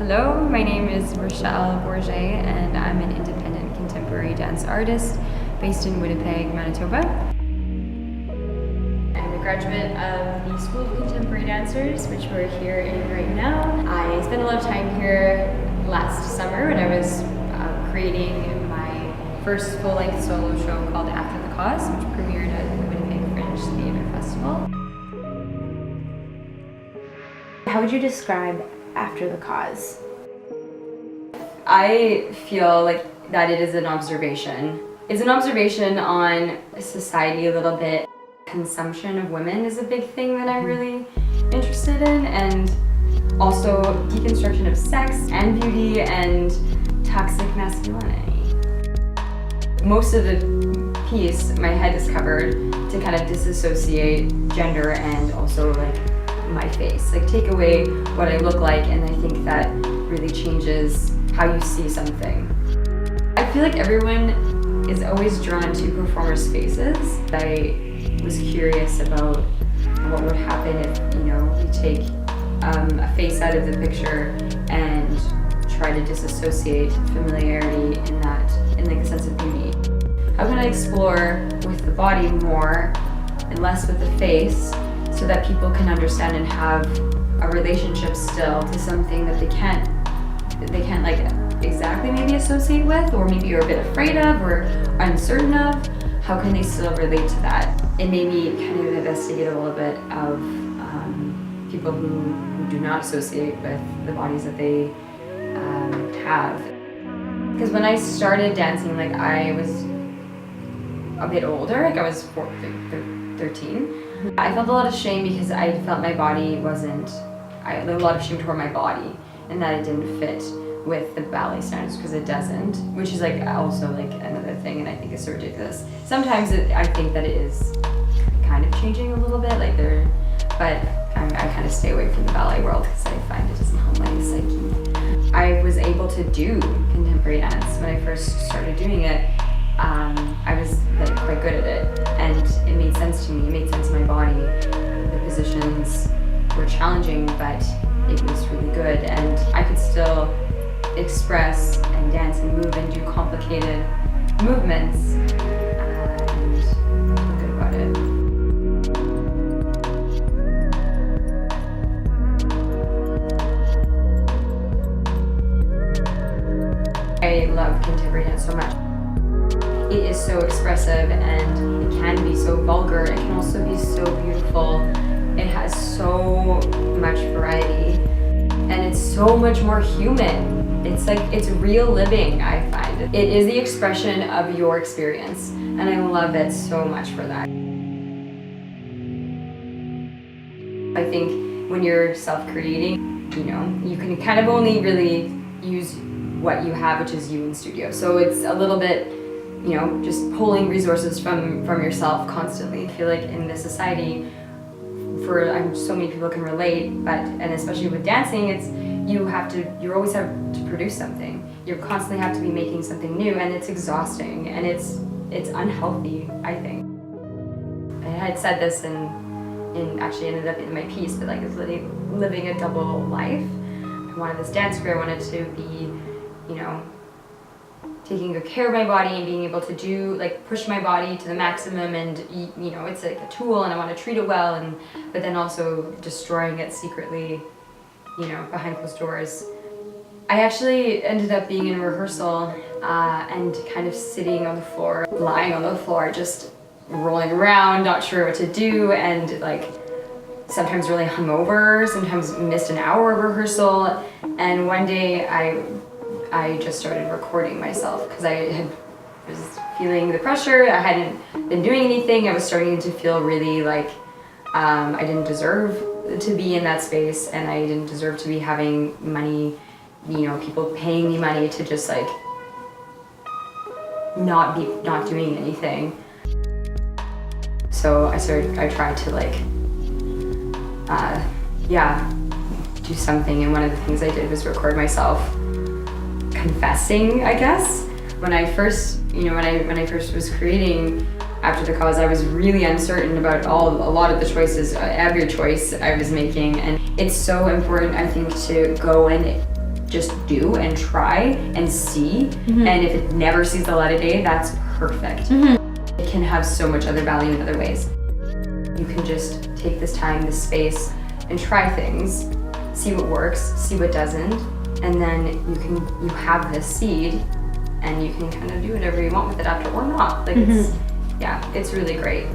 Hello, my name is Rachelle Bourget and I'm an independent contemporary dance artist based in Winnipeg, Manitoba. I'm a graduate of the School of Contemporary Dancers, which we're here in right now. I spent a lot of time here last summer when I was creating my first full-length solo show called After the Cause, which premiered at the Winnipeg Fringe Festival. How would you describe After the Cause? I feel like that it is an observation. It's an observation on society a little bit. Consumption of women is a big thing that I'm really interested in, and also deconstruction of sex and beauty and toxic masculinity. Most of the piece, my head is covered to kind of disassociate gender and also like my face. Like take away what I look like, and I think that really changes how you see something. I feel like everyone is always drawn to performers' faces. I was curious about what would happen if, you take a face out of the picture and try to disassociate familiarity in like a sense of beauty. How can I explore with the body more and less with the face, so that people can understand and have a relationship still to something that they can't like exactly maybe associate with, or maybe are a bit afraid of or uncertain of. How can they still relate to that? It made me kind of investigate a little bit of people who do not associate with the bodies that they have. Because when I started dancing, like I was a bit older, like I was 13. I felt a lot of shame because I felt my body I had a lot of shame toward my body, and that it didn't fit with the ballet standards, because it doesn't, which is like also like another thing, and I think it's so ridiculous. Sometimes I think that it is kind of changing a little bit, but I kind of stay away from the ballet world because I find it doesn't help my psyche. I was able to do contemporary dance when I first started doing it. I was like quite good at it, and it made sense to me. It made sense in my body. The positions were challenging, but it was really good, and I could still express and dance and move and do complicated movements, and feel good about it. I love contemporary dance so much. It is so expressive, and it can be so vulgar. It can also be so beautiful. It has so much variety, and it's so much more human. It's real living, I find. It is the expression of your experience, and I love it so much for that. I think when you're self-creating, you can kind of only really use what you have, which is you in studio. So it's a little bit, just pulling resources from yourself constantly. I feel like in this society, so many people can relate, and especially with dancing, you always have to produce something. You constantly have to be making something new, and it's exhausting, and it's unhealthy, I think. I had said this and actually ended up in my piece, but like it's living a double life. I wanted this dance career. I wanted to be, taking good care of my body and being able to push my body to the maximum, and it's like a tool, and I want to treat it well, but then also destroying it secretly, behind closed doors. I actually ended up being in a rehearsal and kind of sitting on the floor, lying on the floor, just rolling around, not sure what to do, and like sometimes really hungover, sometimes missed an hour of rehearsal, and one day I just started recording myself because was feeling the pressure. I hadn't been doing anything. I was starting to feel really like I didn't deserve to be in that space, and I didn't deserve to be having money, people paying me money to just like not doing anything. So I tried to do something, and one of the things I did was record myself confessing, I guess. When I first was creating After the Cause, I was really uncertain about a lot of the choices, every choice I was making, and it's so important, I think, to go and just do and try and see. And if it never sees the light of day, that's perfect. It can have so much other value in other ways. You can just take this time, this space, and try things, see what works, see what doesn't, and then you have this seed, and you can kind of do whatever you want with it after or not. Like it's really great.